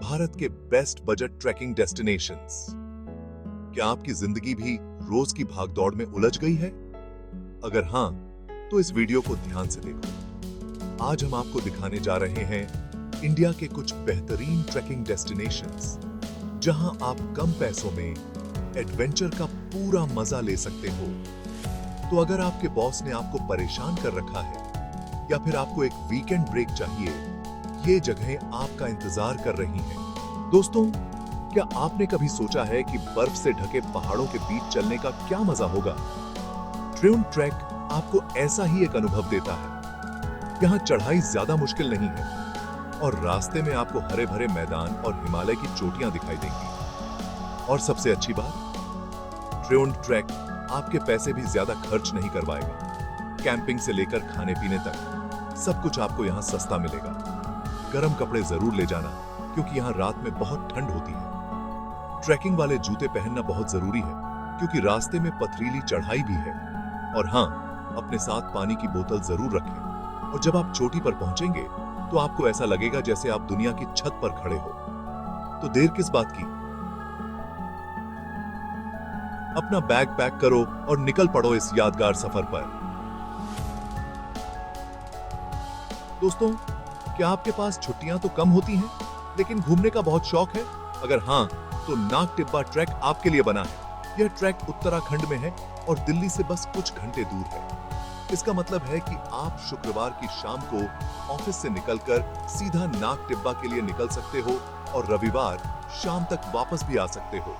भारत के best budget trekking destinations. क्या आपकी जिंदगी भी रोज की भागदौड़ में उलझ गई है? अगर हां, तो इस वीडियो को ध्यान से देखो। आज हम आपको दिखाने जा रहे हैं इंडिया के कुछ बेहतरीन ट्रैकिंग डेस्टिनेशंस, जहां आप कम पैसों में एडवेंचर का पूरा मजा ले सकते हो। तो अगर आपके बॉस ने आपको परेशान कर रखा है या फिर आपको एक वीकेंड ब्रेक चाहिए, ये जगहें आपका इंतजार कर रही हैं। दोस्तों, क्या आपने कभी सोचा है कि बर्फ से ढके पहाड़ों के बीच चलने का क्या मजा होगा? ट्रिउन ट्रैक आपको ऐसा ही एक अनुभव देता है। यहाँ चढ़ाई ज्यादा मुश्किल नहीं है और रास्ते में आपको हरे भरे मैदान और हिमालय की चोटियां दिखाई देंगी। और सबसे अच्छी बात, ट्रिउन ट्रैक आपके पैसे भी ज्यादा खर्च नहीं करवाएगा। कैंपिंग से लेकर खाने पीने तक सब कुछ आपको यहाँ सस्ता मिलेगा। गर्म कपड़े जरूर ले जाना, क्योंकि यहाँ रात में बहुत ठंड होती है। ट्रैकिंग वाले जूते पहनना बहुत जरूरी है, क्योंकि रास्ते में पथरीली चढ़ाई भी है। और हाँ, अपने साथ पानी की बोतल जरूर रखें। और जब आप चोटी पर पहुंचेंगे तो आपको ऐसा लगेगा जैसे आप दुनिया की छत पर खड़े हो। तो देर किस बात की? अपना बैग पैक करो और निकल पड़ो इस यादगार सफर पर। दोस्तों, क्या आपके पास छुट्टियां तो कम होती हैं, लेकिन घूमने का बहुत शौक है? अगर हां, तो नाग टिब्बा ट्रैक आपके लिए बना है। यह ट्रैक उत्तराखंड में है और दिल्ली से बस कुछ घंटे दूर है। इसका मतलब है कि आप शुक्रवार की शाम को ऑफिस से निकलकर सीधा नाग टिब्बा के लिए निकल सकते हो और रविवार शाम तक वापस भी आ सकते हो।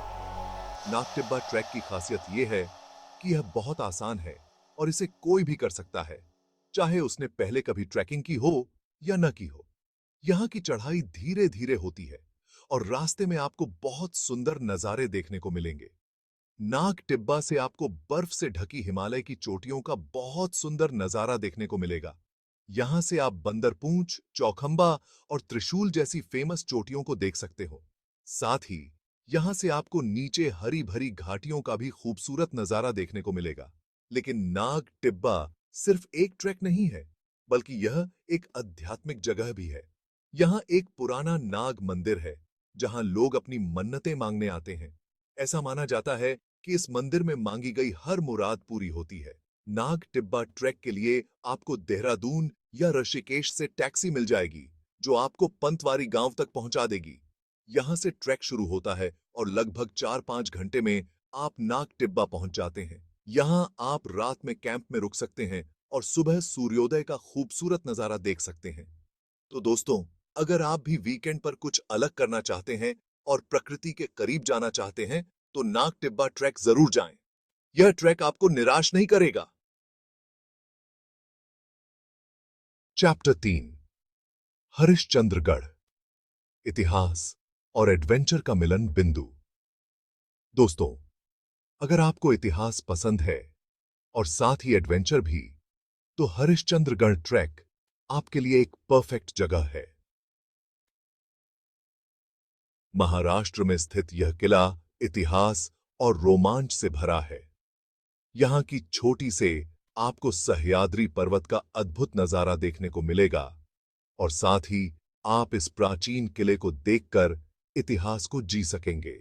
नाग टिब्बा ट्रैक की खासियत यह है कि यह बहुत आसान है और इसे कोई भी कर सकता है, चाहे उसने पहले कभी ट्रैकिंग की हो या न की हो। यहाँ की चढ़ाई धीरे धीरे होती है और रास्ते में आपको बहुत सुंदर नजारे देखने को मिलेंगे। नाग टिब्बा से आपको बर्फ से ढकी हिमालय की चोटियों का बहुत सुंदर नजारा देखने को मिलेगा। यहां से आप बंदरपूंछ, चौखंबा और त्रिशूल जैसी फेमस चोटियों को देख सकते हो। साथ ही यहां से आपको नीचे हरी भरी घाटियों का भी खूबसूरत नजारा देखने को मिलेगा। लेकिन नाग टिब्बा सिर्फ एक ट्रैक नहीं है, बल्कि यह एक आध्यात्मिक जगह भी है। यहाँ एक पुराना नाग मंदिर है, जहां लोग अपनी मन्नतें मांगने आते हैं। ऐसा माना जाता है कि इस मंदिर में मांगी गई हर मुराद पूरी होती है। नाग टिब्बा ट्रैक के लिए आपको देहरादून या ऋषिकेश से टैक्सी मिल जाएगी, जो आपको पंतवारी गांव तक पहुंचा देगी। यहां से ट्रैक शुरू होता है और लगभग 4-5 घंटे में आप नाग टिब्बा पहुंच जाते हैं। यहां आप रात में कैंप में रुक सकते हैं और सुबह सूर्योदय का खूबसूरत नजारा देख सकते हैं। तो दोस्तों, अगर आप भी वीकेंड पर कुछ अलग करना चाहते हैं और प्रकृति के करीब जाना चाहते हैं, तो नाग टिब्बा ट्रैक जरूर जाएं। यह ट्रैक आपको निराश नहीं करेगा। चैप्टर 3, हरिश्चंद्रगढ़, इतिहास और एडवेंचर का मिलन बिंदु। दोस्तों, अगर आपको इतिहास पसंद है और साथ ही एडवेंचर भी, तो हरिश्चंद्रगढ़ ट्रैक आपके लिए एक परफेक्ट जगह है। महाराष्ट्र में स्थित यह किला इतिहास और रोमांच से भरा है। यहां की छोटी से आपको सह्याद्री पर्वत का अद्भुत नजारा देखने को मिलेगा और साथ ही आप इस प्राचीन किले को देखकर इतिहास को जी सकेंगे।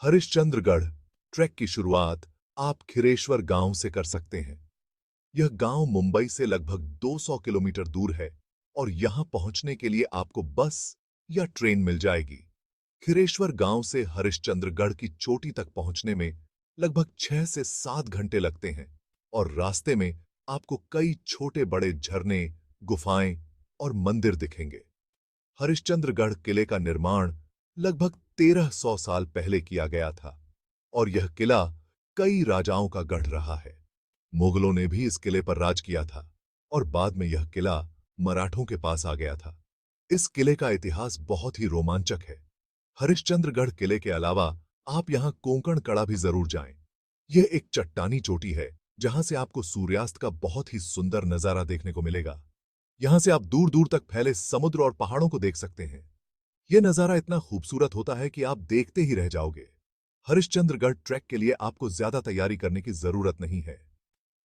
हरिश्चंद्रगढ़ ट्रैक की शुरुआत आप खिरेश्वर गांव से कर सकते हैं। यह गांव मुंबई से लगभग 200 किलोमीटर दूर है और यहां पहुंचने के लिए आपको बस या ट्रेन मिल जाएगी। खिरेश्वर गांव से हरिश्चंद्रगढ़ की चोटी तक पहुंचने में लगभग 6 से 7 घंटे लगते हैं और रास्ते में आपको कई छोटे बड़े झरने, गुफाएं और मंदिर दिखेंगे। हरिश्चंद्रगढ़ किले का निर्माण लगभग 1300 साल पहले किया गया था और यह किला कई राजाओं का गढ़ रहा है। मुगलों ने भी इस किले पर राज किया था और बाद में यह किला मराठों के पास आ गया था। इस किले का इतिहास बहुत ही रोमांचक है। हरिश्चंद्रगढ़ किले के अलावा आप यहां कोंकण कड़ा भी जरूर जाएं। यह एक चट्टानी चोटी है जहां से आपको सूर्यास्त का बहुत ही सुंदर नजारा देखने को मिलेगा। यहां से आप दूर दूर तक फैले समुद्र और पहाड़ों को देख सकते हैं। यह नजारा इतना खूबसूरत होता है कि आप देखते ही रह जाओगे। हरिश्चंद्रगढ़ ट्रैक के लिए आपको ज्यादा तैयारी करने की जरूरत नहीं है।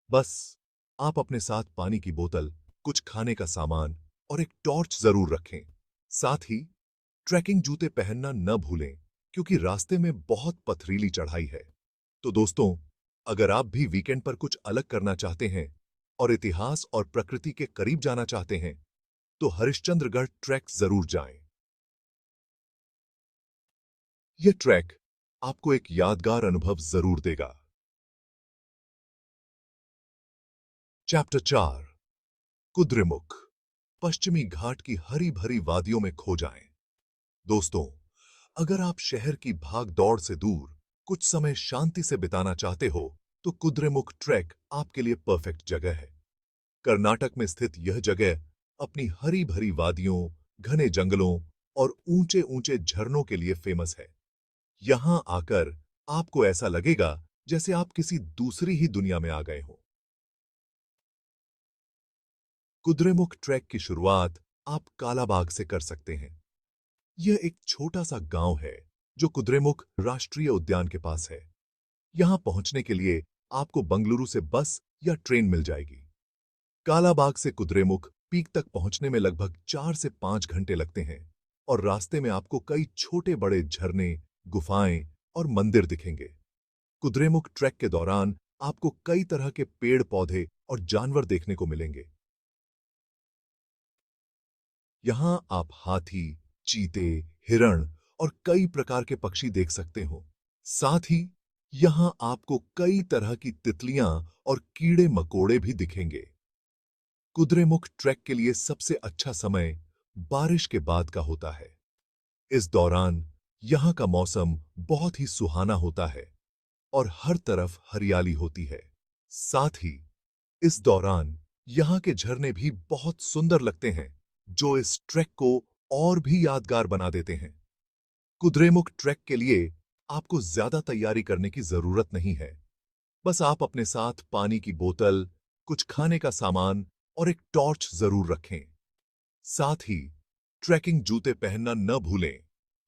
बस आप अपने साथ पानी की बोतल, कुछ खाने का सामान और एक टॉर्च जरूर रखें। साथ ही ट्रैकिंग जूते पहनना न भूलें क्योंकि रास्ते में बहुत पथरीली चढ़ाई है। तो दोस्तों, अगर आप भी वीकेंड पर कुछ अलग करना चाहते हैं और इतिहास और प्रकृति के करीब जाना चाहते हैं, तो हरिश्चंद्रगढ़ ट्रैक जरूर जाएं। यह ट्रैक आपको एक यादगार अनुभव जरूर देगा। चैप्टर 4, कुद्रेमुख। पश्चिमी घाट की हरी भरी वादियों में खो जाएं। दोस्तों, अगर आप शहर की भाग दौड़ से दूर कुछ समय शांति से बिताना चाहते हो, तो कुद्रेमुख ट्रैक आपके लिए परफेक्ट जगह है। कर्नाटक में स्थित यह जगह अपनी हरी भरी वादियों, घने जंगलों और ऊंचे ऊंचे झरनों के लिए फेमस है। यहां आकर आपको ऐसा लगेगा जैसे आप किसी दूसरी ही दुनिया में आ गए हो। कुद्रेमुख ट्रैक की शुरुआत आप कालाबाग से कर सकते हैं। यह एक छोटा सा गांव है जो कुद्रेमुख राष्ट्रीय उद्यान के पास है। यहां पहुंचने के लिए आपको बंगलुरु से बस या ट्रेन मिल जाएगी। कालाबाग से कुद्रेमुख पीक तक पहुंचने में लगभग 4 से 5 घंटे लगते हैं और रास्ते में आपको कई छोटे बड़े झरने, गुफाएं और मंदिर दिखेंगे। कुद्रेमुख ट्रैक के दौरान आपको कई तरह के पेड़ पौधे और जानवर देखने को मिलेंगे। यहां आप हाथी, चीते, हिरण और कई प्रकार के पक्षी देख सकते हो। साथ ही यहां आपको कई तरह की तितलियां और कीड़े मकोड़े भी दिखेंगे। कुद्रेमुख ट्रैक के लिए सबसे अच्छा समय बारिश के बाद का होता है। इस दौरान यहां का मौसम बहुत ही सुहाना होता है और हर तरफ हरियाली होती है। साथ ही इस दौरान यहां के झरने भी बहुत सुंदर लगते हैं, जो इस ट्रैक को और भी यादगार बना देते हैं। कुद्रेमुख ट्रैक के लिए आपको ज्यादा तैयारी करने की जरूरत नहीं है। बस आप अपने साथ पानी की बोतल, कुछ खाने का सामान और एक टॉर्च जरूर रखें। साथ ही ट्रैकिंग जूते पहनना न भूलें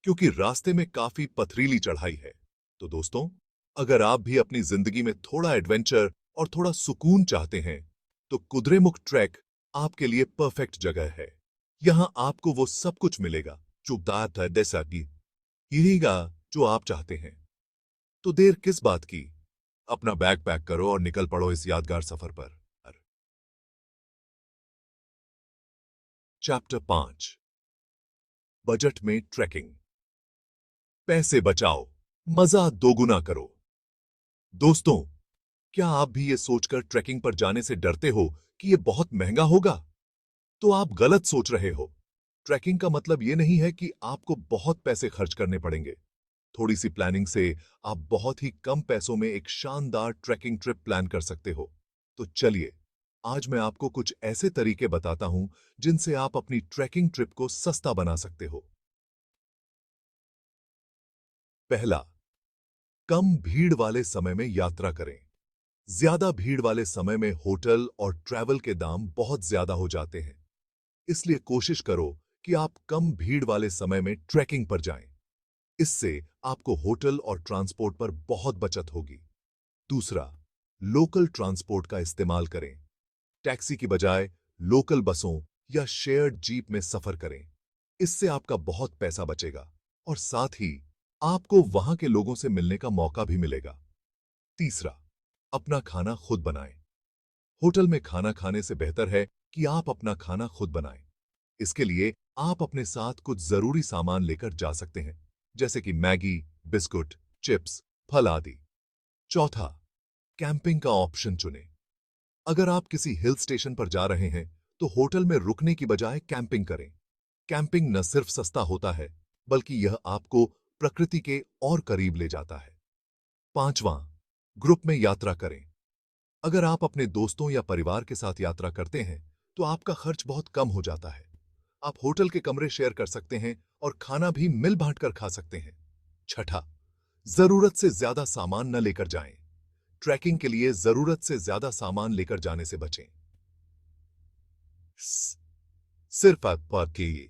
क्योंकि रास्ते में काफी पथरीली चढ़ाई है। तो दोस्तों, अगर आप भी अपनी जिंदगी में थोड़ा एडवेंचर और थोड़ा सुकून चाहते हैं, तो कुद्रेमुख ट्रैक आपके लिए परफेक्ट जगह है। यहां आपको वो सब कुछ मिलेगा जो दात है जैसा कि यहीगा जो आप चाहते हैं। तो देर किस बात की, अपना बैग पैक करो और निकल पड़ो इस यादगार सफर पर। चैप्टर 5, बजट में ट्रैकिंग। पैसे बचाओ, मजा दोगुना करो। दोस्तों, क्या आप भी ये सोचकर ट्रैकिंग पर जाने से डरते हो कि ये बहुत महंगा होगा? तो आप गलत सोच रहे हो। ट्रैकिंग का मतलब ये नहीं है कि आपको बहुत पैसे खर्च करने पड़ेंगे। थोड़ी सी प्लानिंग से आप बहुत ही कम पैसों में एक शानदार ट्रैकिंग ट्रिप प्लान कर सकते हो। तो चलिए, आज मैं आपको कुछ ऐसे तरीके बताता हूं जिनसे आप अपनी ट्रैकिंग ट्रिप को सस्ता बना सकते हो। पहला, कम भीड़ वाले समय में यात्रा करें। ज्यादा भीड़ वाले समय में होटल और ट्रैवल के दाम बहुत ज्यादा हो जाते हैं। इसलिए कोशिश करो कि आप कम भीड़ वाले समय में ट्रैकिंग पर जाएं। इससे आपको होटल और ट्रांसपोर्ट पर बहुत बचत होगी। दूसरा, लोकल ट्रांसपोर्ट का इस्तेमाल करें। टैक्सी की बजाय लोकल बसों या शेयर्ड जीप में सफर करें। इससे आपका बहुत पैसा बचेगा और साथ ही आपको वहां के लोगों से मिलने का मौका भी मिलेगा। तीसरा, अपना खाना खुद बनाएं। होटल में खाना खाने से बेहतर है कि आप अपना खाना खुद बनाएं। इसके लिए आप अपने साथ कुछ जरूरी सामान लेकर जा सकते हैं, जैसे कि मैगी, बिस्कुट, चिप्स, फल आदि। चौथा, कैंपिंग का ऑप्शन चुनें। अगर आप किसी हिल स्टेशन पर जा रहे हैं, तो होटल में रुकने की बजाय कैंपिंग करें। कैंपिंग न सिर्फ सस्ता होता है, बल्कि यह आपको प्रकृति के और करीब ले जाता है। पांचवां, ग्रुप में यात्रा करें। अगर आप अपने दोस्तों या परिवार के साथ यात्रा करते हैं, तो आपका खर्च बहुत कम हो जाता है। आप होटल के कमरे शेयर कर सकते हैं और खाना भी मिल बांट कर खा सकते हैं। छठा, जरूरत से ज्यादा सामान न लेकर जाएं। ट्रैकिंग के लिए जरूरत से ज्यादा सामान लेकर जाने से बचें। सिर्फ आपके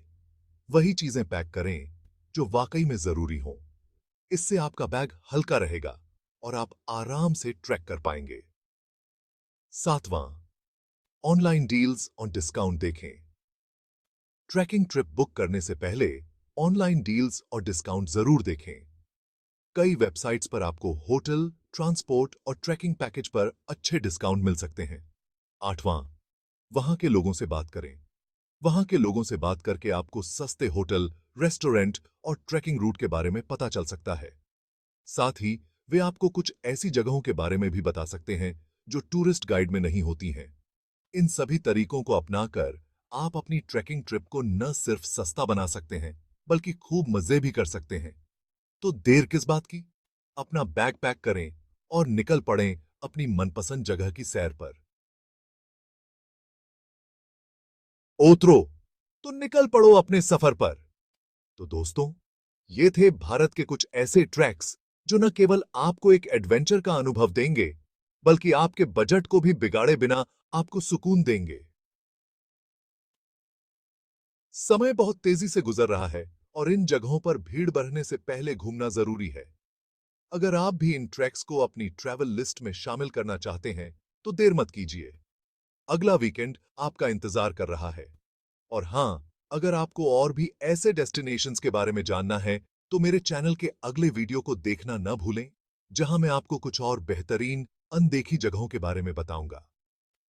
वही चीजें पैक करें जो वाकई में जरूरी हो। इससे आपका बैग हल्का रहेगा और आप आराम से ट्रैक कर पाएंगे। सातवां, ऑनलाइन डील्स और डिस्काउंट देखें। ट्रैकिंग ट्रिप बुक करने से पहले ऑनलाइन डील्स और डिस्काउंट जरूर देखें। कई वेबसाइट्स पर आपको होटल, ट्रांसपोर्ट और ट्रैकिंग पैकेज पर अच्छे डिस्काउंट मिल सकते हैं। 8वां, वहां के लोगों से बात करें। वहां के लोगों से बात करके आपको सस्ते होटल, रेस्टोरेंट और ट्रैकिंग रूट के बारे में पता चल सकता है। साथ ही वे आपको कुछ ऐसी जगहों के बारे में भी बता सकते हैं जो टूरिस्ट गाइड में नहीं होती हैं। इन सभी तरीकों को अपनाकर आप अपनी ट्रैकिंग ट्रिप को न सिर्फ सस्ता बना सकते हैं, बल्कि खूब मजे भी कर सकते हैं। तो देर किस बात की? अपना बैग पैक करें और निकल पड़ें अपनी मनपसंद जगह की सैर पर। ओतरो, तो निकल पड़ो अपने सफर पर। तो दोस्तों, ये थे भारत के कुछ ऐसे ट्रैक्स जो न केवल आपको एक एडवेंचर का अनुभव देंगे, बल्कि आपके बजट को भी बिगाड़े बिना आपको सुकून देंगे। समय बहुत तेजी से गुजर रहा है और इन जगहों पर भीड़ बढ़ने से पहले घूमना जरूरी है। अगर आप भी इन ट्रैक्स को अपनी ट्रैवल लिस्ट में शामिल करना चाहते हैं, तो देर मत कीजिए। अगला वीकेंड आपका इंतजार कर रहा है। और हां, अगर आपको और भी ऐसे डेस्टिनेशंस के बारे में जानना है, तो मेरे चैनल के अगले वीडियो को देखना न भूलें, जहां मैं आपको कुछ और बेहतरीन अनदेखी जगहों के बारे में बताऊंगा।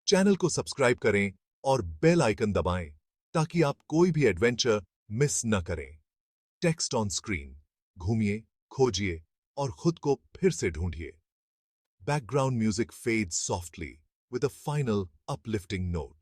चैनल को सब्सक्राइब करें और बेल आइकन दबाएं ताकि आप कोई भी एडवेंचर मिस न करें। टेक्स्ट ऑन स्क्रीन, घूमिए, खोजिए और खुद को फिर से ढूंढिए। Background music fades softly with a final uplifting note.